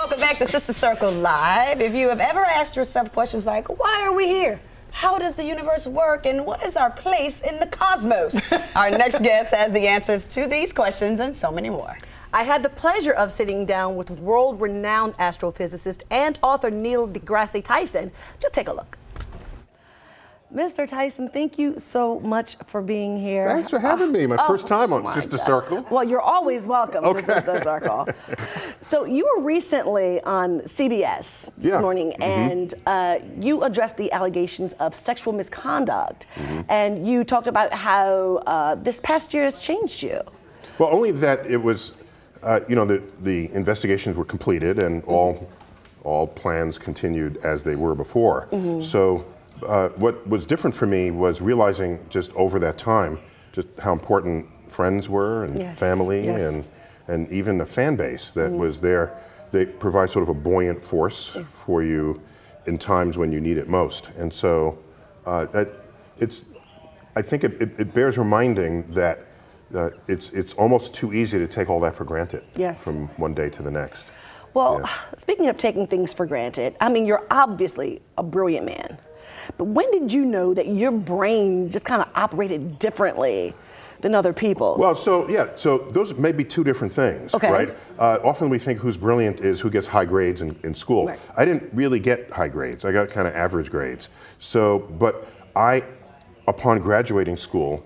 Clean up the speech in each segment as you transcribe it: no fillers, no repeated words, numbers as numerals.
Welcome back to Sister Circle Live. If you have ever asked yourself questions like, why are we here? How does the universe work? And what is our place in the cosmos? Our next guest has the answers to these questions and so many more. I had the pleasure of sitting down with world-renowned astrophysicist and author Neil Degrasse Tyson. Just take a look. Mr. Tyson, thank you so much for being here. Thanks for having me. My first time on Sister Circle. Well, you're always welcome to Sister Circle. So you were recently on CBS this morning, and you addressed the allegations of sexual misconduct, and you talked about how this past year has changed you. Well, only that it was, you know, the investigations were completed, and all plans continued as they were before. So. What was different for me was realizing just over that time just how important friends were and family and even a fan base that was there. They provide sort of a buoyant force for you in times when you need it most. And so I think it bears reminding that it's almost too easy to take all that for granted from one day to the next. Well, speaking of taking things for granted, I mean, you're obviously a brilliant man. But when did you know that your brain just kind of operated differently than other people? Well, so those may be two different things, right? Often we think who's brilliant is who gets high grades in school. Right. I didn't really get high grades. I got kind of average grades. So, but I, upon graduating school,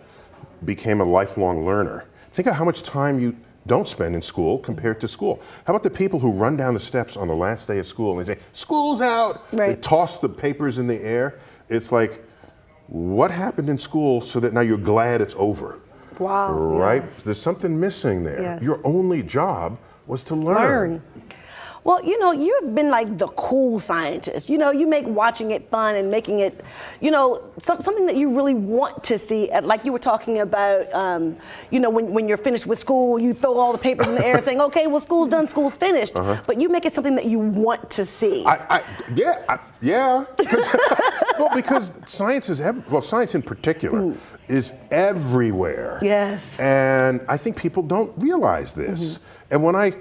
became a lifelong learner. Think of how much time you don't spend in school compared to school. How about the people who run down the steps on the last day of school and they say, school's out, they toss the papers in the air. It's like, what happened in school so that now you're glad it's over? Wow. Right? There's something missing there. Your only job was to learn. Well, you know, you've been like the cool scientist. You know, you make watching it fun and making it, you know, something that you really want to see. Like you were talking about, you know, when you're finished with school, you throw all the papers in the air saying, okay, well, school's done, school's finished. But you make it something that you want to see. Because science is, science in particular is everywhere. Yes. And I think people don't realize this. And when I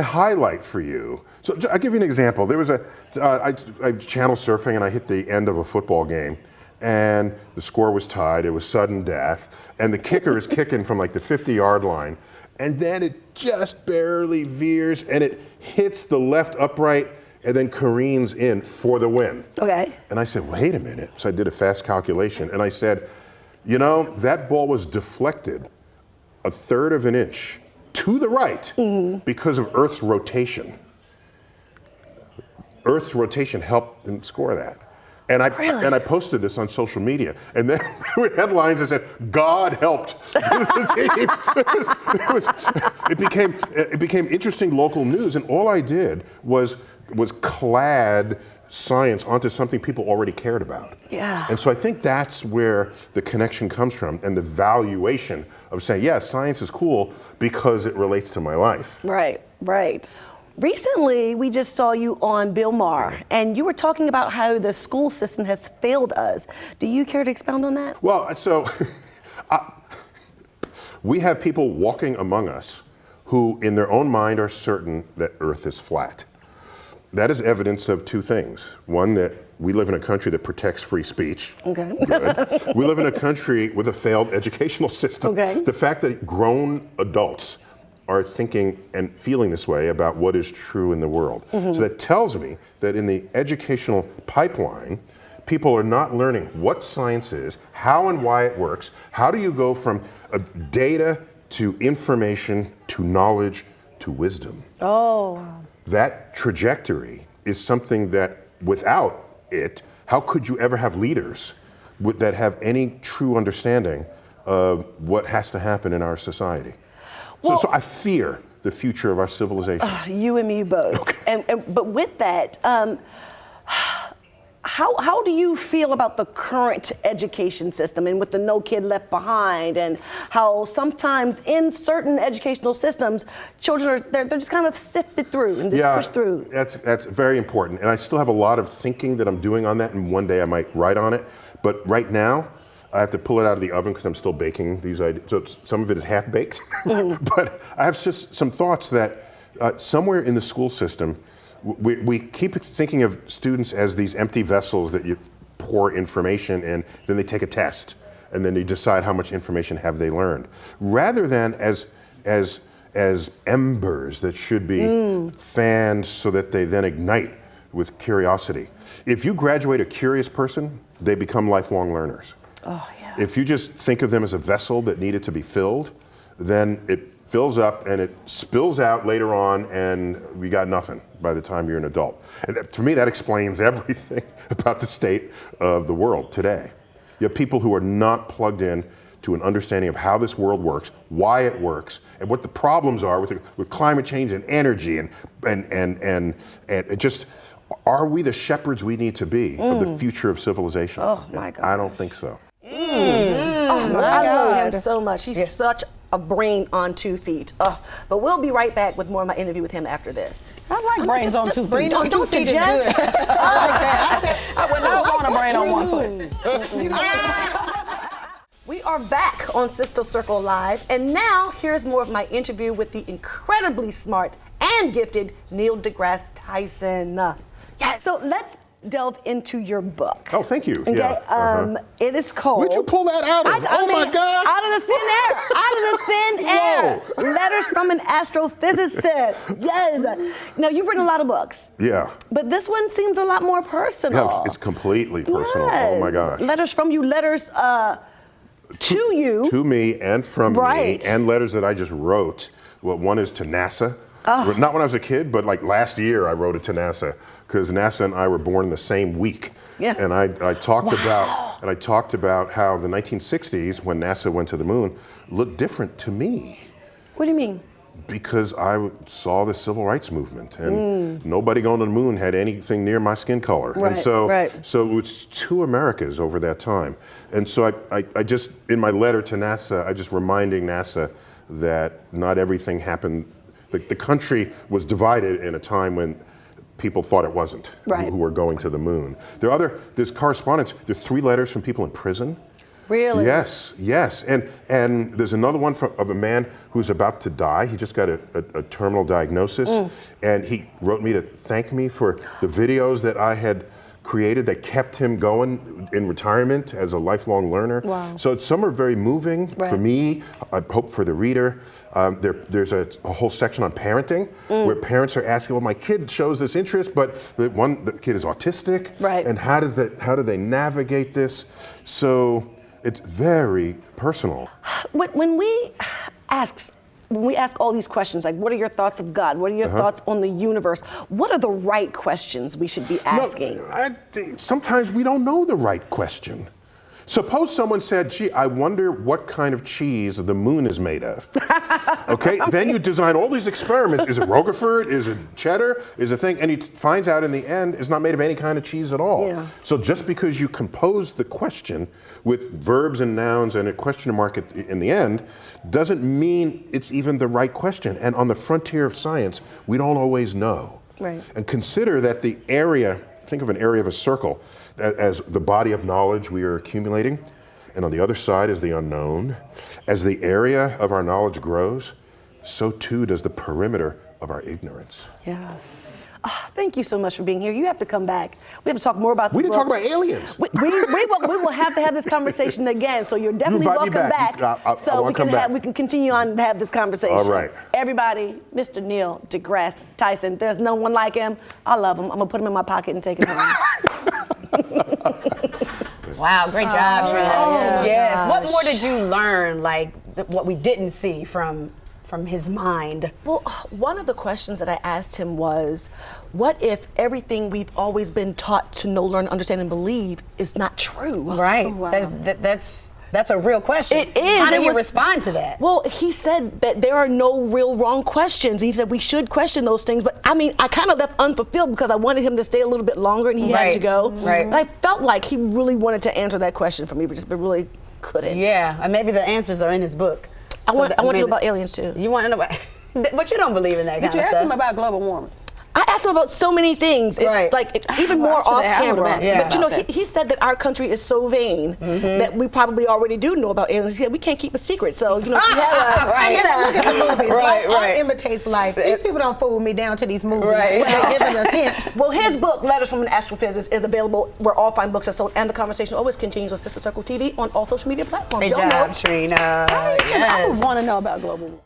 highlight for you, so I'll give you an example. There was I channel surfing and I hit the end of a football game and the score was tied. It was sudden death. And the kicker is kicking from like the 50-yard line. And then it just barely veers and it hits the left upright and then careens in for the win. Okay. And I said, wait a minute. So I did a fast calculation and I said, you know, that ball was deflected 1/3 of an inch to the right because of Earth's rotation. Earth's rotation helped them score that. And I posted this on social media. And then there were headlines that said, God helped the team. It became interesting local news. And all I did was clad science onto something people already cared about. Yeah. And so I think that's where the connection comes from and the valuation of saying, yeah, science is cool because it relates to my life. Right, right. Recently, we just saw you on Bill Maher, and you were talking about how the school system has failed us. Do you care to expound on that? Well, so we have people walking among us who in their own mind are certain that Earth is flat. That is evidence of two things. One, that we live in a country that protects free speech. Okay. Good. We live in a country with a failed educational system. Okay. The fact that grown adults are thinking and feeling this way about what is true in the world. So that tells me that in the educational pipeline, people are not learning what science is, how and why it works, how do you go from data to information to knowledge to wisdom. Oh. That trajectory is something that without it, how could you ever have leaders that have any true understanding of what has to happen in our society? Well, so I fear the future of our civilization. You and me both. Okay. But with that, how do you feel about the current education system and with the No Kid Left Behind, and how sometimes in certain educational systems, children they're just kind of sifted through and just pushed through? That's very important, and I still have a lot of thinking that I'm doing on that, and one day I might write on it. But right now, I have to pull it out of the oven because I'm still baking these ideas. So some of it is half baked, but I have just some thoughts that somewhere in the school system, we keep thinking of students as these empty vessels that you pour information in, then they take a test, and then you decide how much information have they learned, rather than as embers that should be fanned so that they then ignite with curiosity. If you graduate a curious person, they become lifelong learners. Oh, yeah. If you just think of them as a vessel that needed to be filled, then it fills up and it spills out later on, and we got nothing by the time you're an adult. And to me, that explains everything about the state of the world today. You have people who are not plugged in to an understanding of how this world works, why it works, and what the problems are with climate change and energy, and it just, are we the shepherds we need to be of the future of civilization? Oh my God. I don't think so. I love him so much. He's such a brain on 2 feet. But we'll be right back with more of my interview with him after this. I like brains on 2 feet. Brain on 2 feet is good. I like that. I would not want a brain on 1 foot. We are back on Sister Circle Live, and now here's more of my interview with the incredibly smart and gifted Neil Degrasse Tyson. Yeah, so let's delve into your book. Oh, thank you. Okay, Yeah. it is called. Where'd you pull that out of? I My mean, God! Out of the thin air. Out of the thin air. Letters from an astrophysicist. Yes. Now, you've written a lot of books. Yeah. But this one seems a lot more personal. Yeah, it's completely personal. Yes. Oh my gosh. Letters from you. Letters to you. To me and from Right. me, and letters that I just wrote. Well, one is to NASA. Oh. Not when I was a kid, but like last year I wrote it to NASA, because NASA and I were born the same week. Yeah. And I talked about how the 1960s, when NASA went to the moon, looked different to me. What do you mean? Because I saw the civil rights movement, and nobody going to the moon had anything near my skin color. Right, and so, right. so it's 2 Americas over that time. And so I just, in my letter to NASA, I just reminding NASA that not everything happened. The country was divided in a time when people thought it wasn't, Right. who were going to the moon. There's correspondence. There's 3 letters from people in prison. Really? Yes, yes. And there's another one of a man who's about to die. He just got a terminal diagnosis. And he wrote me to thank me for the videos that I had created that kept him going in retirement as a lifelong learner. Wow. So some are very moving for Right. me. I hope for the reader. There's a whole section on parenting where parents are asking, well, my kid shows this interest, but the kid is autistic. Right. And how do they navigate this? So it's very personal. When we ask all these questions, like what are your thoughts of God? What are your thoughts on the universe? What are the right questions we should be asking? No, sometimes we don't know the right question. Suppose someone said, gee, I wonder what kind of cheese the moon is made of. Okay, then you design all these experiments. Is it Roquefort? Is it cheddar? Is it thing? And he finds out in the end it's not made of any kind of cheese at all. Yeah. So just because you compose the question with verbs and nouns and a question mark in the end doesn't mean it's even the right question. And on the frontier of science, we don't always know. Right. And consider that the area, think of an area of a circle, as the body of knowledge we are accumulating, and on the other side is the unknown. As the area of our knowledge grows, so too does the perimeter of our ignorance. Yes. Thank you so much for being here. You have to come back. We have to talk more about the We didn't book. talk about aliens. We will have to have this conversation again, so you're definitely invite me welcome back. back. I So wanna come back. we can continue on to have this conversation. All right. Everybody, Mr. Neil Degrasse Tyson. There's no one like him. I love him. I'm gonna put him in my pocket and take him home. Wow, great job, Trina. yeah. Yes. What more did you learn, like what we didn't see from his mind? Well, one of the questions that I asked him was, what if everything we've always been taught to know, learn, understand, and believe is not true? Right. Oh, wow. That's a real question. It is. How do It you was- respond to that? Well, he said that there are no real wrong questions. He said we should question those things. But I mean, I kind of left unfulfilled because I wanted him to stay a little bit longer and he had Right. to go. Right. And I felt like he really wanted to answer that question for me, but really couldn't. Yeah, and maybe the answers are in his book. I want to know maybe- about aliens too. You want to know about, but you don't believe in that Did kind you of ask stuff. him about global warming? I asked him about so many things. It's Right. like even more off camera. Yeah. But you know, he said that our country is so vain that we probably already do know about aliens. He said we can't keep a secret. So you know, if you have Right. Look at the movies. Right, Art right. imitates life. These people don't fool me down to these movies. Right. They're giving us hints. well, his book, Letters from an Astrophysicist, is available where all fine books are sold, and the conversation always continues on Sister Circle TV on all social media platforms. Great Y'all job, know. Trina. I Yes. want to know about global warming.